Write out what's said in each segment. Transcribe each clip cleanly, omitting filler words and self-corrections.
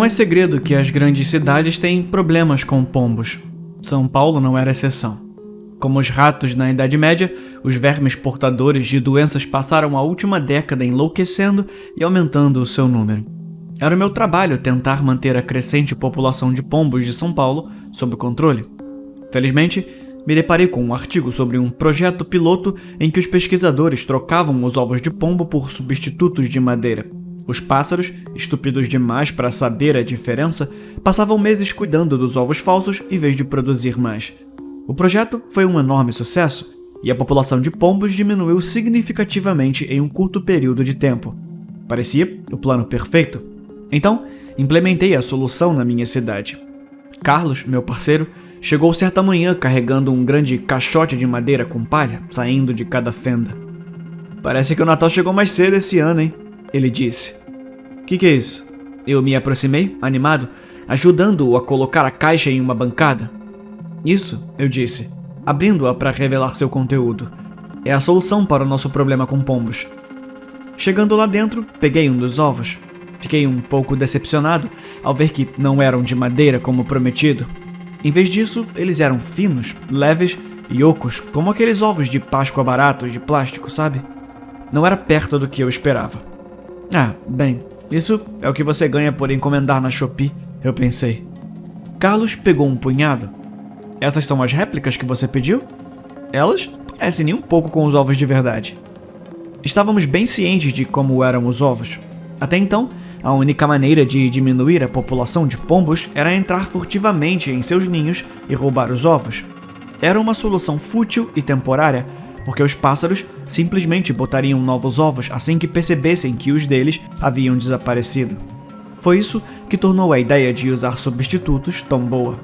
Não é segredo que as grandes cidades têm problemas com pombos. São Paulo não era exceção. Como os ratos na Idade Média, os vermes portadores de doenças passaram a última década enlouquecendo e aumentando o seu número. Era o meu trabalho tentar manter a crescente população de pombos de São Paulo sob controle. Felizmente, me deparei com um artigo sobre um projeto piloto em que os pesquisadores trocavam os ovos de pombo por substitutos de madeira. Os pássaros, estúpidos demais para saber a diferença, passavam meses cuidando dos ovos falsos em vez de produzir mais. O projeto foi um enorme sucesso e a população de pombos diminuiu significativamente em um curto período de tempo. Parecia o plano perfeito. Então, implementei a solução na minha cidade. Carlos, meu parceiro, chegou certa manhã carregando um grande caixote de madeira com palha, saindo de cada fenda. "Parece que o Natal chegou mais cedo esse ano, hein?" ele disse. Que é isso?" Eu me aproximei, animado, ajudando-o a colocar a caixa em uma bancada. "Isso", eu disse, abrindo-a para revelar seu conteúdo. "É a solução para o nosso problema com pombos." Chegando lá dentro, peguei um dos ovos. Fiquei um pouco decepcionado ao ver que não eram de madeira como prometido. Em vez disso, eles eram finos, leves e ocos, como aqueles ovos de Páscoa baratos de plástico, sabe? Não era perto do que eu esperava. "Ah, bem, isso é o que você ganha por encomendar na Shopee", eu pensei. Carlos pegou um punhado. "Essas são as réplicas que você pediu? Elas não parecem nem um pouco com os ovos de verdade." Estávamos bem cientes de como eram os ovos. Até então, a única maneira de diminuir a população de pombos era entrar furtivamente em seus ninhos e roubar os ovos. Era uma solução fútil e temporária, porque os pássaros simplesmente botariam novos ovos assim que percebessem que os deles haviam desaparecido. Foi isso que tornou a ideia de usar substitutos tão boa.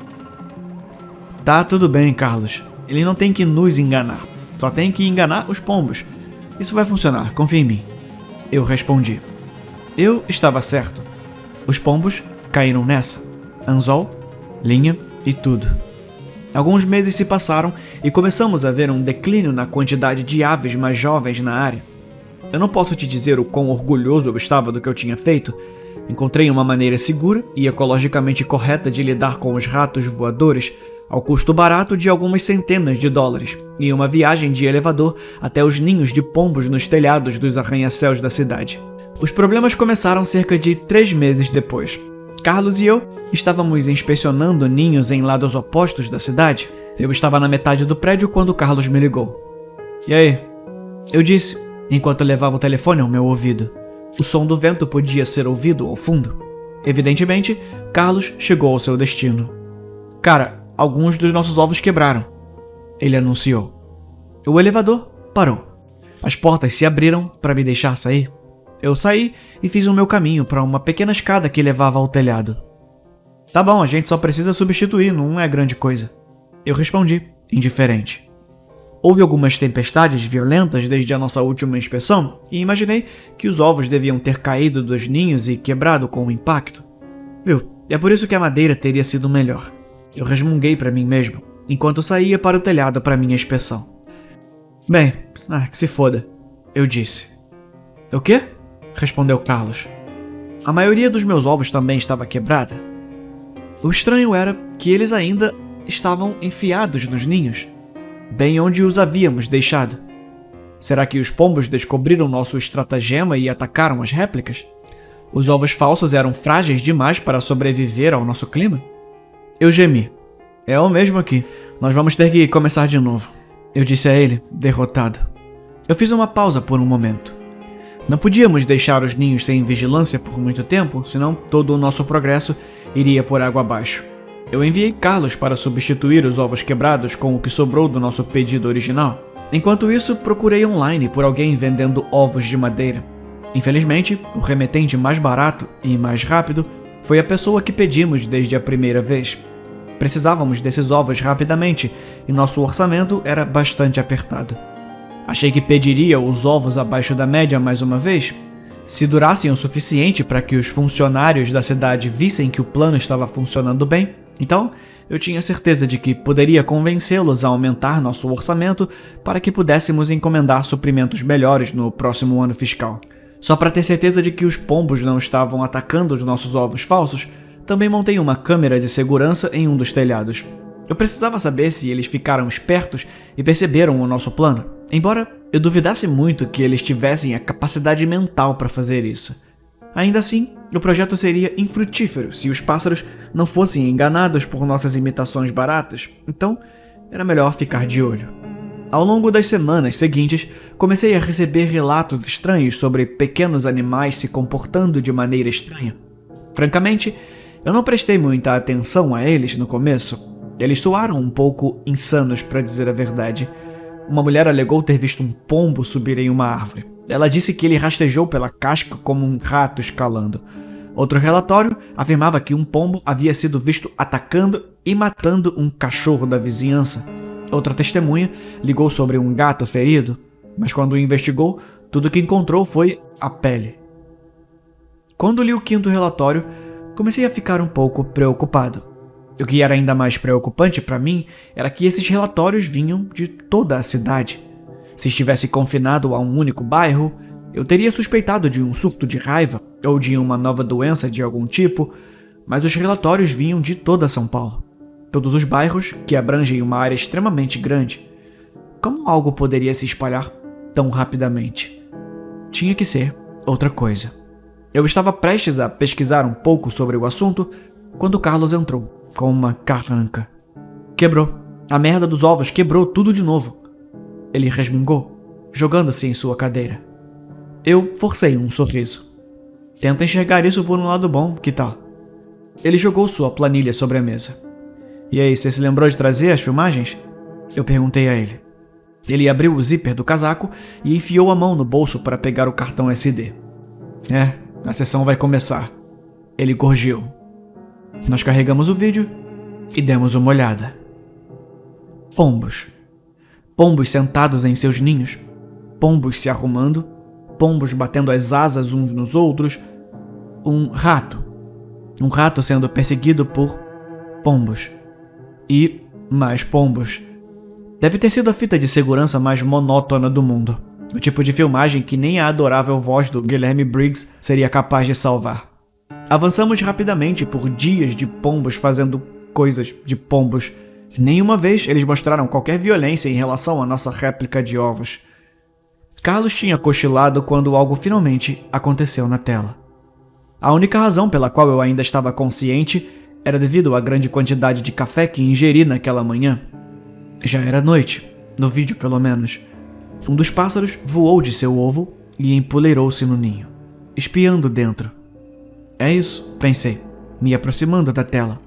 "Tá tudo bem, Carlos. Ele não tem que nos enganar. Só tem que enganar os pombos. Isso vai funcionar, confia em mim", eu respondi. Eu estava certo. Os pombos caíram nessa. Anzol, linha e tudo. Alguns meses se passaram e começamos a ver um declínio na quantidade de aves mais jovens na área. Eu não posso te dizer o quão orgulhoso eu estava do que eu tinha feito. Encontrei uma maneira segura e ecologicamente correta de lidar com os ratos voadores, ao custo barato de algumas centenas de dólares, e uma viagem de elevador até os ninhos de pombos nos telhados dos arranha-céus da cidade. Os problemas começaram cerca de 3 meses depois. Carlos e eu estávamos inspecionando ninhos em lados opostos da cidade. Eu estava na metade do prédio quando Carlos me ligou. "E aí?" eu disse, enquanto levava o telefone ao meu ouvido. O som do vento podia ser ouvido ao fundo. Evidentemente, Carlos chegou ao seu destino. "Cara, alguns dos nossos ovos quebraram", ele anunciou. O elevador parou. As portas se abriram para me deixar sair. Eu saí e fiz o meu caminho para uma pequena escada que levava ao telhado. "Tá bom, a gente só precisa substituir, não é grande coisa", eu respondi, indiferente. Houve algumas tempestades violentas desde a nossa última inspeção e imaginei que os ovos deviam ter caído dos ninhos e quebrado com o impacto. Viu, é por isso que a madeira teria sido melhor. Eu resmunguei para mim mesmo, enquanto saía para o telhado para minha inspeção. "Bem, que se foda", eu disse. "O quê?" respondeu Carlos. "A maioria dos meus ovos também estava quebrada." O estranho era que eles ainda estavam enfiados nos ninhos, bem onde os havíamos deixado. Será que os pombos descobriram nosso estratagema e atacaram as réplicas? Os ovos falsos eram frágeis demais para sobreviver ao nosso clima? Eu gemi. "É o mesmo aqui. Nós vamos ter que começar de novo", eu disse a ele, derrotado. Eu fiz uma pausa por um momento. Não podíamos deixar os ninhos sem vigilância por muito tempo, senão todo o nosso progresso iria por água abaixo. Eu enviei Carlos para substituir os ovos quebrados com o que sobrou do nosso pedido original. Enquanto isso, procurei online por alguém vendendo ovos de madeira. Infelizmente, o remetente mais barato e mais rápido foi a pessoa que pedimos desde a primeira vez. Precisávamos desses ovos rapidamente e nosso orçamento era bastante apertado. Achei que pediria os ovos abaixo da média mais uma vez. Se durassem o suficiente para que os funcionários da cidade vissem que o plano estava funcionando bem, então eu tinha certeza de que poderia convencê-los a aumentar nosso orçamento para que pudéssemos encomendar suprimentos melhores no próximo ano fiscal. Só para ter certeza de que os pombos não estavam atacando os nossos ovos falsos, Também montei uma câmera de segurança em um dos telhados. Eu precisava saber se eles ficaram espertos e perceberam o nosso plano, embora eu duvidasse muito que eles tivessem a capacidade mental para fazer isso. Ainda assim, o projeto seria infrutífero se os pássaros não fossem enganados por nossas imitações baratas, então era melhor ficar de olho. Ao longo das semanas seguintes, comecei a receber relatos estranhos sobre pequenos animais se comportando de maneira estranha. Francamente, eu não prestei muita atenção a eles no começo. Eles soaram um pouco insanos, para dizer a verdade. Uma mulher alegou ter visto um pombo subir em uma árvore. Ela disse que ele rastejou pela casca como um rato escalando. Outro relatório afirmava que um pombo havia sido visto atacando e matando um cachorro da vizinhança. Outra testemunha ligou sobre um gato ferido, mas quando investigou, tudo que encontrou foi a pele. Quando li o quinto relatório, comecei a ficar um pouco preocupado. O que era ainda mais preocupante para mim era que esses relatórios vinham de toda a cidade. Se estivesse confinado a um único bairro, eu teria suspeitado de um surto de raiva ou de uma nova doença de algum tipo, mas os relatórios vinham de toda São Paulo. Todos os bairros, que abrangem uma área extremamente grande. Como algo poderia se espalhar tão rapidamente? Tinha que ser outra coisa. Eu estava prestes a pesquisar um pouco sobre o assunto quando Carlos entrou, com uma carranca. Quebrou. A merda dos ovos quebrou tudo de novo. Ele resmungou, jogando-se em sua cadeira. Eu forcei um sorriso. Tenta enxergar isso por um lado bom, que tal? Ele jogou sua planilha sobre a mesa. E aí, você se lembrou de trazer as filmagens? Eu perguntei a ele. Ele abriu o zíper do casaco e enfiou a mão no bolso para pegar o cartão SD. A sessão vai começar. Ele gorjeou. Nós carregamos o vídeo e demos uma olhada. Pombos. Pombos sentados em seus ninhos. Pombos se arrumando. Pombos batendo as asas uns nos outros. Um rato. Um rato sendo perseguido por pombos. E mais pombos. Deve ter sido a fita de segurança mais monótona do mundo. O tipo de filmagem que nem a adorável voz do Guilherme Briggs seria capaz de salvar. Avançamos rapidamente por dias de pombos fazendo coisas de pombos. Nenhuma vez eles mostraram qualquer violência em relação à nossa réplica de ovos. Carlos tinha cochilado quando algo finalmente aconteceu na tela. A única razão pela qual eu ainda estava consciente era devido à grande quantidade de café que ingeri naquela manhã. Já era noite, no vídeo pelo menos. Um dos pássaros voou de seu ovo e empoleirou-se no ninho, espiando dentro. É isso, pensei, me aproximando da tela.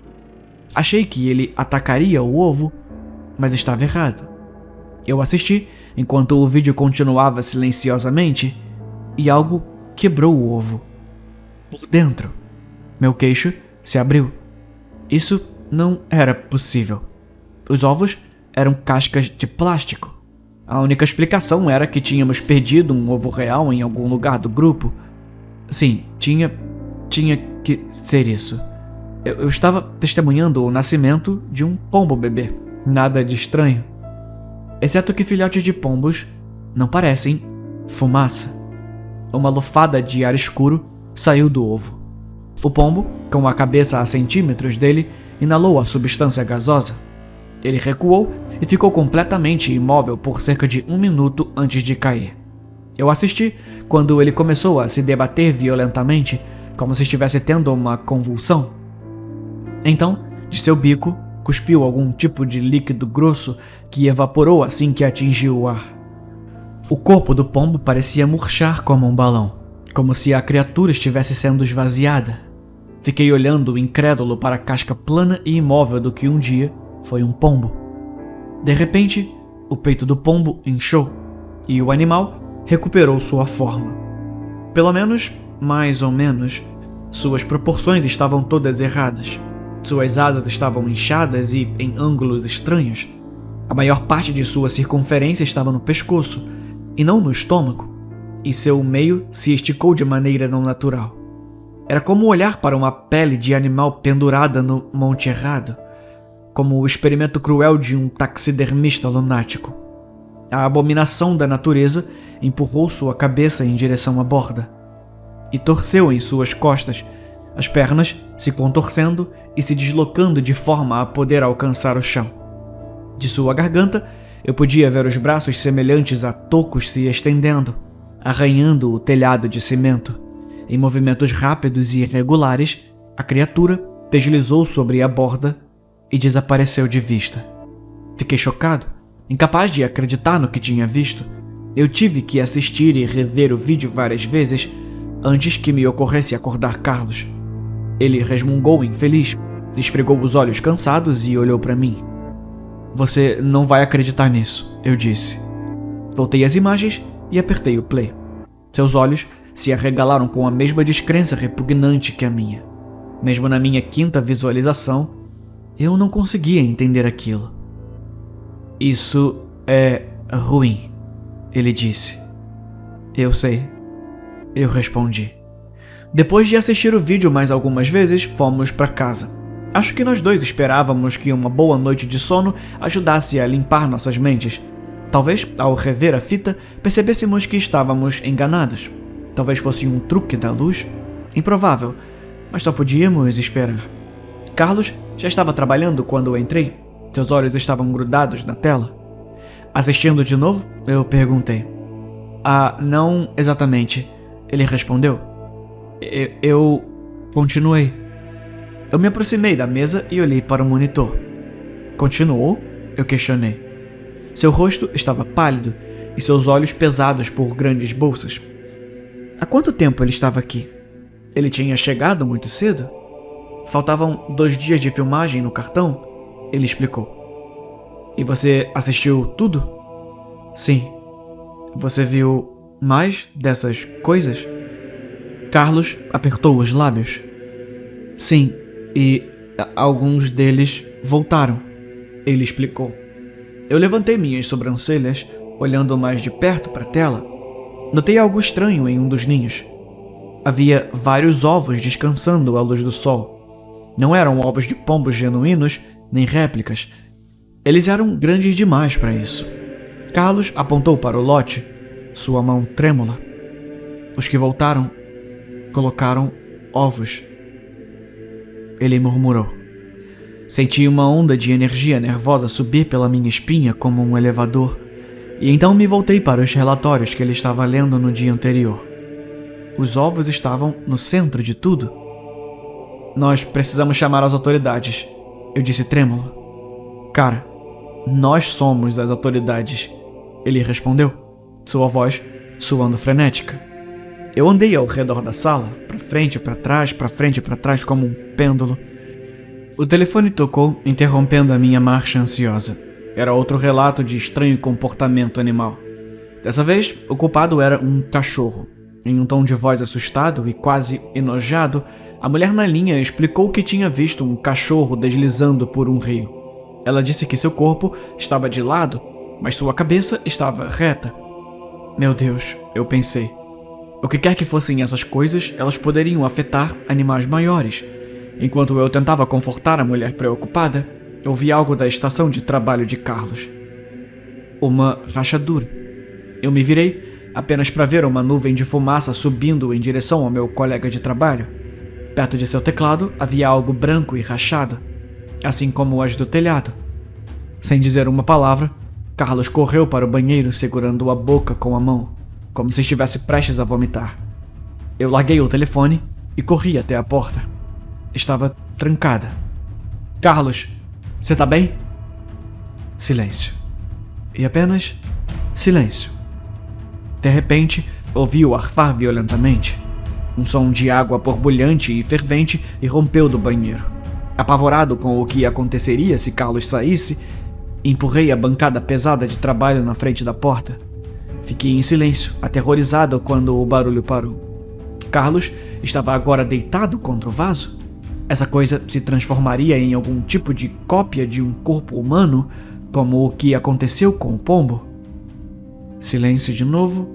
Achei que ele atacaria o ovo, mas estava errado. Eu assisti enquanto o vídeo continuava silenciosamente e algo quebrou o ovo. Por dentro, meu queixo se abriu. Isso não era possível. Os ovos eram cascas de plástico. A única explicação era que tínhamos perdido um ovo real em algum lugar do grupo. Sim, tinha que ser isso. Eu estava testemunhando o nascimento de um pombo bebê. Nada de estranho. Exceto que filhotes de pombos não parecem fumaça. Uma lufada de ar escuro saiu do ovo. O pombo, com a cabeça a centímetros dele, inalou a substância gasosa. Ele recuou e ficou completamente imóvel por cerca de 1 minuto antes de cair. Eu assisti quando ele começou a se debater violentamente, como se estivesse tendo uma convulsão. Então, de seu bico, cuspiu algum tipo de líquido grosso que evaporou assim que atingiu o ar. O corpo do pombo parecia murchar como um balão, como se a criatura estivesse sendo esvaziada. Fiquei olhando incrédulo para a casca plana e imóvel do que um dia foi um pombo. De repente, o peito do pombo inchou e o animal recuperou sua forma. Pelo menos, mais ou menos, suas proporções estavam todas erradas. Suas asas estavam inchadas e em ângulos estranhos. A maior parte de sua circunferência estava no pescoço, e não no estômago, e seu meio se esticou de maneira não natural. Era como olhar para uma pele de animal pendurada no monte errado, como o experimento cruel de um taxidermista lunático. A abominação da natureza empurrou sua cabeça em direção à borda, e torceu em suas costas. As pernas se contorcendo e se deslocando de forma a poder alcançar o chão. De sua garganta, eu podia ver os braços semelhantes a tocos se estendendo, arranhando o telhado de cimento. Em movimentos rápidos e irregulares, a criatura deslizou sobre a borda e desapareceu de vista. Fiquei chocado, incapaz de acreditar no que tinha visto. Eu tive que assistir e rever o vídeo várias vezes antes que me ocorresse acordar Carlos. Ele resmungou infeliz, esfregou os olhos cansados e olhou para mim. "Você não vai acreditar nisso", eu disse. Voltei às imagens e apertei o play. Seus olhos se arregalaram com a mesma descrença repugnante que a minha. Mesmo na minha quinta visualização, eu não conseguia entender aquilo. "Isso é ruim", ele disse. "Eu sei", eu respondi. Depois de assistir o vídeo mais algumas vezes, fomos para casa. Acho que nós dois esperávamos que uma boa noite de sono ajudasse a limpar nossas mentes. Talvez, ao rever a fita, percebêssemos que estávamos enganados. Talvez fosse um truque da luz. Improvável, mas só podíamos esperar. Carlos já estava trabalhando quando eu entrei. Seus olhos estavam grudados na tela. Assistindo de novo, eu perguntei. "Ah, não exatamente", ele respondeu. Eu continuei. Eu me aproximei da mesa e olhei para o monitor. "Continuou?", eu questionei. Seu rosto estava pálido e seus olhos pesados por grandes bolsas. "Há quanto tempo ele estava aqui? Ele tinha chegado muito cedo? Faltavam 2 dias de filmagem no cartão", ele explicou. "E você assistiu tudo?" "Sim." "Você viu mais dessas coisas?" Carlos apertou os lábios. "Sim, e alguns deles voltaram", ele explicou. Eu levantei minhas sobrancelhas, olhando mais de perto para a tela. Notei algo estranho em um dos ninhos. Havia vários ovos descansando à luz do sol. Não eram ovos de pombos genuínos, nem réplicas. Eles eram grandes demais para isso. Carlos apontou para o lote, sua mão trêmula. "Os que voltaram colocaram ovos", ele murmurou. Senti uma onda de energia nervosa subir pela minha espinha como um elevador, e então me voltei para os relatórios que ele estava lendo no dia anterior. Os ovos estavam no centro de tudo. "Nós precisamos chamar as autoridades", eu disse trêmulo. "Cara, nós somos as autoridades", ele respondeu, sua voz soando frenética. Eu andei ao redor da sala, para frente e para trás como um pêndulo. O telefone tocou, interrompendo a minha marcha ansiosa. Era outro relato de estranho comportamento animal. Dessa vez, o culpado era um cachorro. Em um tom de voz assustado e quase enojado, a mulher na linha explicou que tinha visto um cachorro deslizando por um rio. Ela disse que seu corpo estava de lado, mas sua cabeça estava reta. Meu Deus, eu pensei. O que quer que fossem essas coisas, elas poderiam afetar animais maiores. Enquanto eu tentava confortar a mulher preocupada, ouvi algo da estação de trabalho de Carlos. Uma rachadura. Eu me virei apenas para ver uma nuvem de fumaça subindo em direção ao meu colega de trabalho. Perto de seu teclado havia algo branco e rachado, assim como as do telhado. Sem dizer uma palavra, Carlos correu para o banheiro segurando a boca com a mão, como se estivesse prestes a vomitar. Eu larguei o telefone e corri até a porta. Estava trancada. "Carlos, você tá bem?" Silêncio. E apenas silêncio. De repente, ouvi-o arfar violentamente. Um som de água borbulhante e fervente irrompeu do banheiro. Apavorado com o que aconteceria se Carlos saísse, empurrei a bancada pesada de trabalho na frente da porta. Fiquei em silêncio, aterrorizado quando o barulho parou. Carlos estava agora deitado contra o vaso? Essa coisa se transformaria em algum tipo de cópia de um corpo humano, como o que aconteceu com o pombo? Silêncio de novo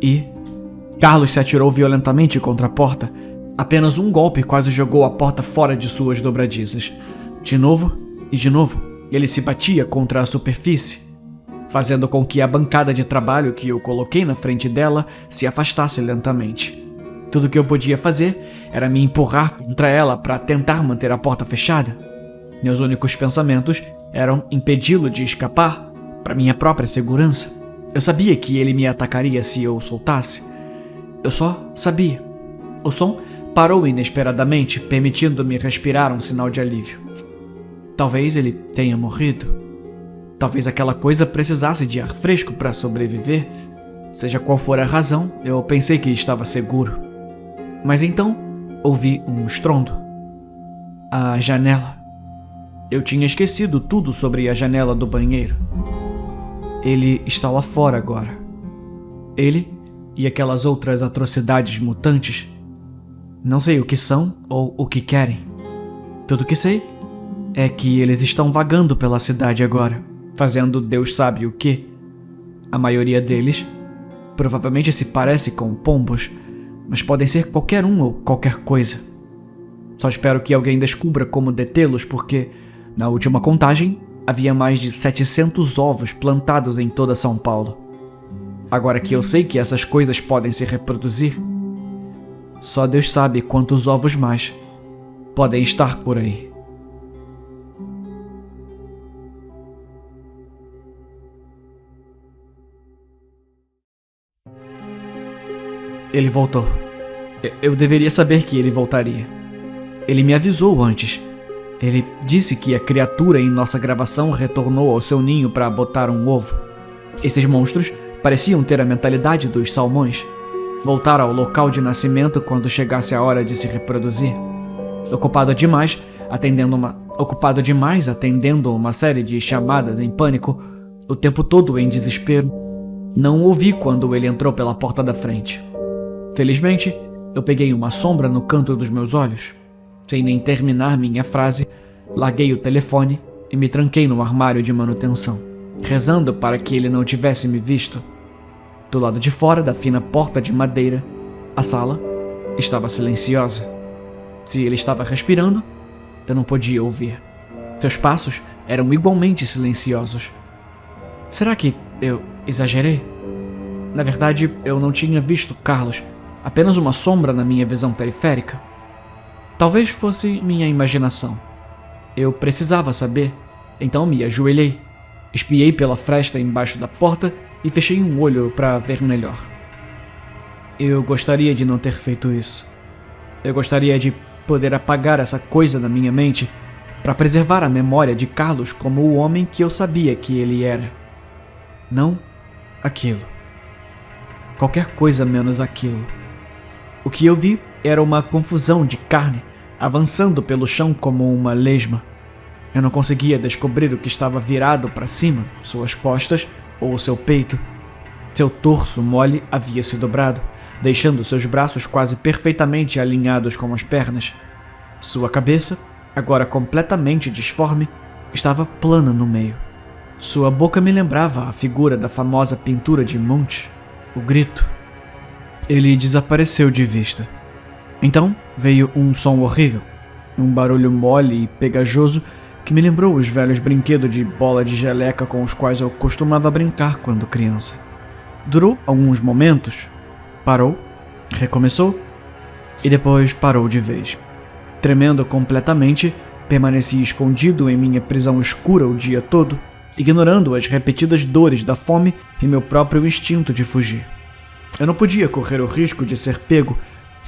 e... Carlos se atirou violentamente contra a porta. Apenas um golpe quase jogou a porta fora de suas dobradizas. De novo e de novo, ele se batia contra a superfície, fazendo com que a bancada de trabalho que eu coloquei na frente dela se afastasse lentamente. Tudo o que eu podia fazer era me empurrar contra ela para tentar manter a porta fechada. Meus únicos pensamentos eram impedi-lo de escapar, para minha própria segurança. Eu sabia que ele me atacaria se eu o soltasse. Eu só sabia. O som parou inesperadamente, permitindo-me respirar um sinal de alívio. Talvez ele tenha morrido. Talvez aquela coisa precisasse de ar fresco para sobreviver. Seja qual for a razão, eu pensei que estava seguro. Mas então, ouvi um estrondo. A janela. Eu tinha esquecido tudo sobre a janela do banheiro. Ele está lá fora agora. Ele e aquelas outras atrocidades mutantes. Não sei o que são ou o que querem. Tudo que sei é que eles estão vagando pela cidade agora, fazendo Deus sabe o quê. A maioria deles provavelmente se parece com pombos, mas podem ser qualquer um ou qualquer coisa. Só espero que alguém descubra como detê-los, porque, na última contagem, havia mais de 700 ovos plantados em toda São Paulo. Agora que eu sei que essas coisas podem se reproduzir, só Deus sabe quantos ovos mais podem estar por aí. Ele voltou. Eu deveria saber que ele voltaria. Ele me avisou antes. Ele disse que a criatura em nossa gravação retornou ao seu ninho para botar um ovo. Esses monstros pareciam ter a mentalidade dos salmões. Voltar ao local de nascimento quando chegasse a hora de se reproduzir. Ocupado demais atendendo uma série de chamadas em pânico, o tempo todo em desespero, não o ouvi quando ele entrou pela porta da frente. Felizmente, eu peguei uma sombra no canto dos meus olhos. Sem nem terminar minha frase, larguei o telefone e me tranquei no armário de manutenção, rezando para que ele não tivesse me visto. Do lado de fora da fina porta de madeira, a sala estava silenciosa. Se ele estava respirando, eu não podia ouvir. Seus passos eram igualmente silenciosos. Será que eu exagerei? Na verdade, eu não tinha visto Carlos, apenas uma sombra na minha visão periférica. Talvez fosse minha imaginação. Eu precisava saber, então me ajoelhei, espiei pela fresta embaixo da porta e fechei um olho para ver melhor. Eu gostaria de não ter feito isso. Eu gostaria de poder apagar essa coisa da minha mente para preservar a memória de Carlos como o homem que eu sabia que ele era. Não aquilo. Qualquer coisa menos aquilo. O que eu vi era uma confusão de carne avançando pelo chão como uma lesma. Eu não conseguia descobrir o que estava virado para cima, suas costas ou seu peito. Seu torso mole havia se dobrado, deixando seus braços quase perfeitamente alinhados com as pernas. Sua cabeça, agora completamente disforme, estava plana no meio. Sua boca me lembrava a figura da famosa pintura de Munch, o grito. Ele desapareceu de vista. Então veio um som horrível, um barulho mole e pegajoso que me lembrou os velhos brinquedos de bola de geleca com os quais eu costumava brincar quando criança. Durou alguns momentos, parou, recomeçou e depois parou de vez. Tremendo completamente, permaneci escondido em minha prisão escura o dia todo, ignorando as repetidas dores da fome e meu próprio instinto de fugir. Eu não podia correr o risco de ser pego.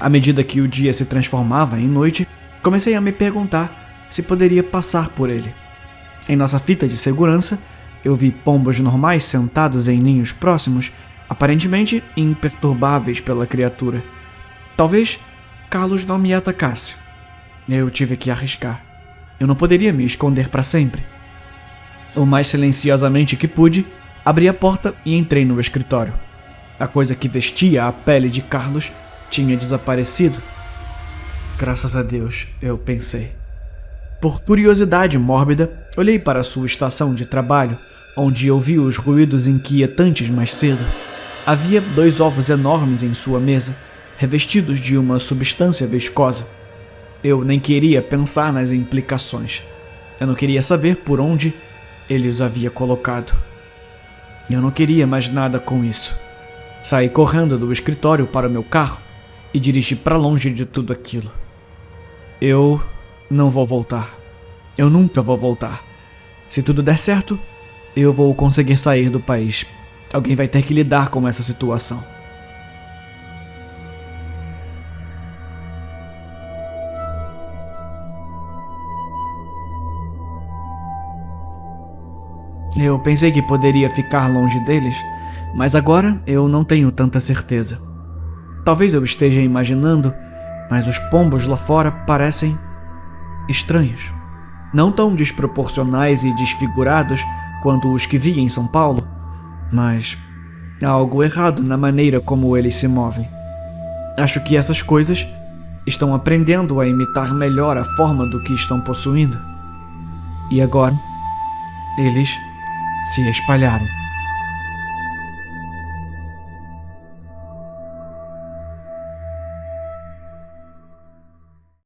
À medida que o dia se transformava em noite, comecei a me perguntar se poderia passar por ele. Em nossa fita de segurança, eu vi pombos normais sentados em ninhos próximos, aparentemente imperturbáveis pela criatura. Talvez Carlos não me atacasse. Eu tive que arriscar. Eu não poderia me esconder para sempre. O mais silenciosamente que pude, abri a porta e entrei no escritório. A coisa que vestia a pele de Carlos tinha desaparecido. Graças a Deus, eu pensei. Por curiosidade mórbida, olhei para sua estação de trabalho, onde ouvi os ruídos inquietantes mais cedo. Havia 2 ovos enormes em sua mesa, revestidos de uma substância viscosa. Eu nem queria pensar nas implicações. Eu não queria saber por onde ele os havia colocado. Eu não queria mais nada com isso. Saí correndo do escritório para o meu carro e dirigir para longe de tudo aquilo. Eu não vou voltar. Eu nunca vou voltar. Se tudo der certo, eu vou conseguir sair do país. Alguém vai ter que lidar com essa situação. Eu pensei que poderia ficar longe deles, mas agora eu não tenho tanta certeza. Talvez eu esteja imaginando, mas os pombos lá fora parecem estranhos. Não tão desproporcionais e desfigurados quanto os que vi em São Paulo, mas há algo errado na maneira como eles se movem. Acho que essas coisas estão aprendendo a imitar melhor a forma do que estão possuindo. E agora, eles se espalharam.